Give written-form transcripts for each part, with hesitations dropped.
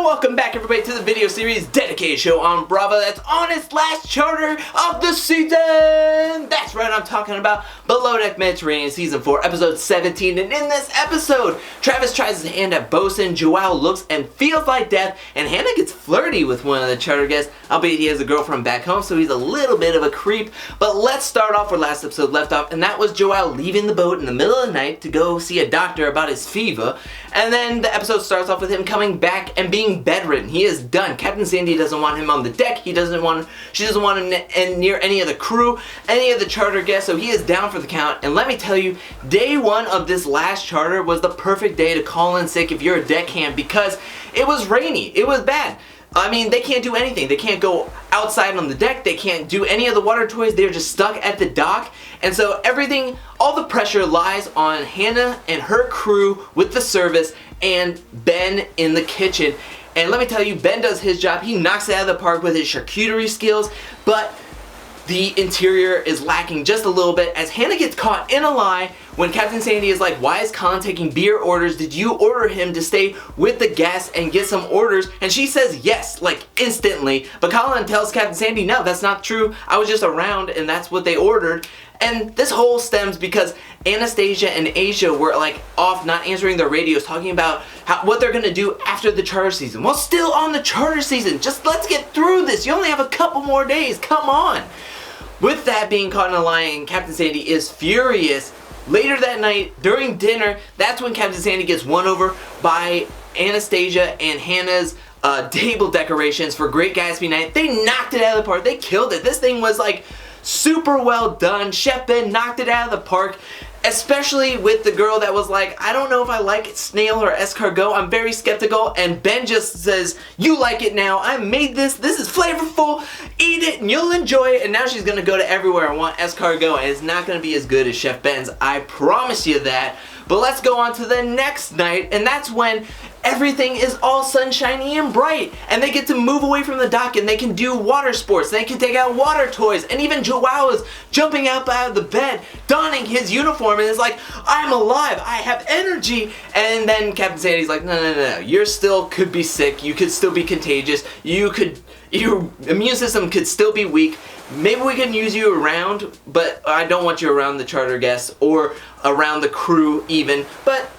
welcome back everybody to the video series dedicated show on Bravo that's on its last charter of the season. That's right, I'm talking about Below Deck Mediterranean Season 4, Episode 17. And in this episode, Travis tries his hand at Bosun, Joao looks and feels like death, and Hannah gets flirty with one of the charter guests, albeit he has a girlfriend back home, so he's a little bit of a creep. But let's start off where last episode left off, and that was Joao leaving the boat in the middle of the night to go see a doctor about his fever. And then the episode starts off with him coming back and being bedridden. He is done. Captain Sandy doesn't want him on the deck. She doesn't want him near any of the crew, any of the charter guests, so he is down for the count. And let me tell you, day one of this last charter was the perfect day to call in sick if you're a deckhand, because it was rainy. It was bad. I mean, they can't do anything. They can't go outside on the deck. They can't do any of the water toys. They're just stuck at the dock. And so everything, all the pressure lies on Hannah and her crew with the service and Ben in the kitchen. And let me tell you, Ben does his job. He knocks it out of the park with his charcuterie skills, but the interior is lacking just a little bit as Hannah gets caught in a lie when Captain Sandy is like, why is Colin taking beer orders? Did you order him to stay with the guests and get some orders? And she says yes, like instantly. But Colin tells Captain Sandy, no, that's not true. I was just around and that's what they ordered. And this whole stems because Anastasia and Asia were like off not answering their radios, talking about what they're gonna do after the charter season. Well, still on the charter season. Just let's get through this. You only have a couple more days. Come on. With that being caught in a lie, Captain Sandy is furious. Later that night, during dinner, that's when Captain Sandy gets won over by Anastasia and Hannah's table decorations for Great Gatsby night. They knocked it out of the park. They killed it. This thing was like super well done. Chef Ben knocked it out of the park, especially with the girl that was like, I don't know if I like snail or escargot. I'm very skeptical. And Ben just says, you like it now. I made this. This is flavorful. Eat it and you'll enjoy it. And now she's going to go to everywhere and want escargot. And it's not going to be as good as Chef Ben's. I promise you that. But let's go on to the next night. And that's when everything is all sunshiny and bright. And they get to move away from the dock and they can do water sports. They can take out water toys. And even Joao is jumping up out of the bed, donning his uniform, and is like, I'm alive. I have energy. And then Captain Sandy's like, no. You're still could be sick. You could still be contagious. Your immune system could still be weak. Maybe we can use you around, but I don't want you around the charter guests or around the crew even. But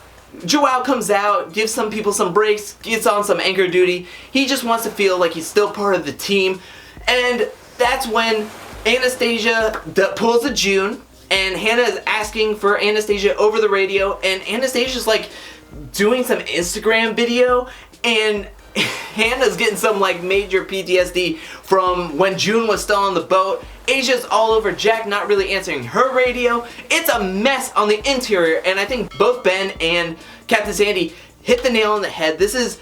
Joao comes out, gives some people some breaks, gets on some anchor duty. He just wants to feel like he's still part of the team. And that's when Anastasia pulls a June, and Hannah is asking for Anastasia over the radio, and Anastasia's like doing some Instagram video, and Hannah's getting some like major PTSD from when June was still on the boat. Asia's all over Jack, not really answering her radio. It's a mess on the interior, and I think both Ben and Captain Sandy hit the nail on the head. This is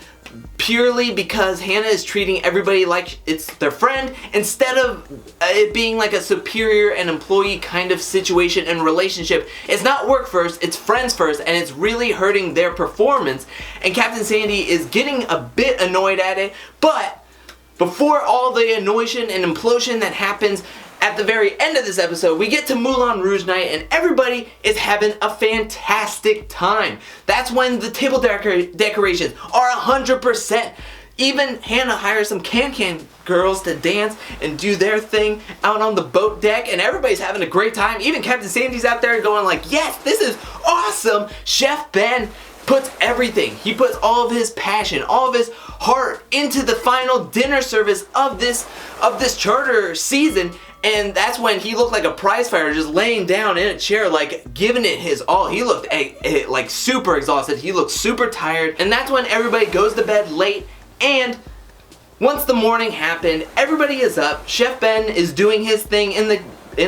purely because Hannah is treating everybody like it's their friend instead of it being like a superior and employee kind of situation and relationship. It's not work first, it's friends first, and it's really hurting their performance. And Captain Sandy is getting a bit annoyed at it, but before all the annoyation and implosion that happens at the very end of this episode, we get to Moulin Rouge night and everybody is having a fantastic time. That's when the table decorations are 100%. Even Hannah hires some Cancan girls to dance and do their thing out on the boat deck, and everybody's having a great time. Even Captain Sandy's out there going like, yes, this is awesome. Chef Ben puts everything. He puts all of his passion, all of his heart into the final dinner service of this charter season. And that's when he looked like a prize fighter, just laying down in a chair, like giving it his all. He looked like super exhausted. He looked super tired. And that's when everybody goes to bed late. And once the morning happened, everybody is up. Chef Ben is doing his thing in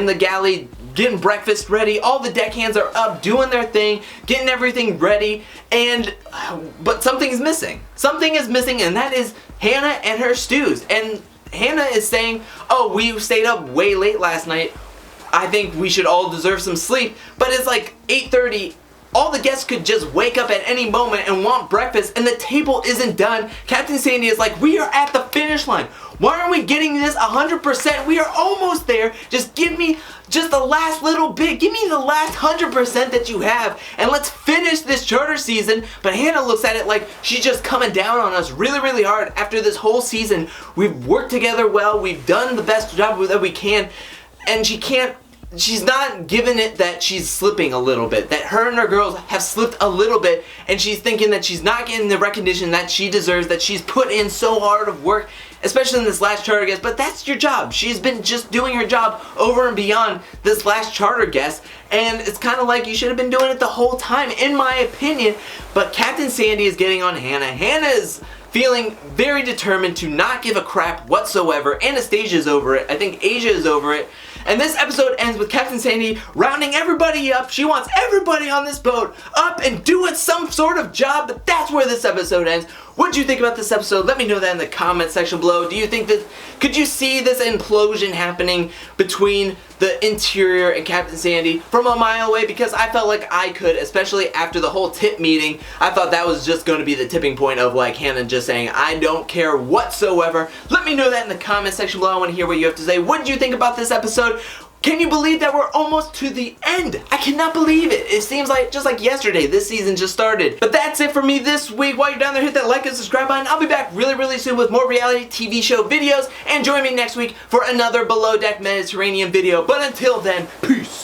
the galley, getting breakfast ready. All the deckhands are up, doing their thing, getting everything ready. But something's missing. Something is missing, and that is Hannah and her stews. And Hannah is saying, oh, we stayed up way late last night. I think we should all deserve some sleep. But it's like 8:30 all the guests could just wake up at any moment and want breakfast and the table isn't done. Captain Sandy is like, we are at the finish line. Why aren't we getting this 100%? We are almost there. Just give me just the last little bit. Give me the last 100% that you have and let's finish this charter season. But Hannah looks at it like she's just coming down on us really, really hard. After this whole season, we've worked together well. We've done the best job that we can. And she's not giving it that she's slipping a little bit, that her and her girls have slipped a little bit, and she's thinking that she's not getting the recognition that she deserves, that she's put in so hard of work, especially in this last charter guest. But that's your job. She's been just doing her job over and beyond this last charter guest, and it's kind of like you should have been doing it the whole time, in my opinion. But Captain Sandy is getting on Hannah. Hannah is feeling very determined to not give a crap whatsoever. Anastasia is over it. I think Asia is over it. And this episode ends with Captain Sandy rounding everybody up. She wants everybody on this boat up and doing some sort of job, but that's where this episode ends. What do you think about this episode? Let me know that in the comment section below. Do you think that, could you see this implosion happening between the interior and Captain Sandy from a mile away? Because I felt like I could, especially after the whole tip meeting. I thought that was just going to be the tipping point of like Hannah just saying, I don't care whatsoever. Let me know that in the comment section below. I want to hear what you have to say. What did you think about this episode? Can you believe that we're almost to the end? I cannot believe it. It seems like just like yesterday, this season just started. But that's it for me this week. While you're down there, hit that like and subscribe button. I'll be back really, really soon with more reality TV show videos. And join me next week for another Below Deck Mediterranean video. But until then, peace.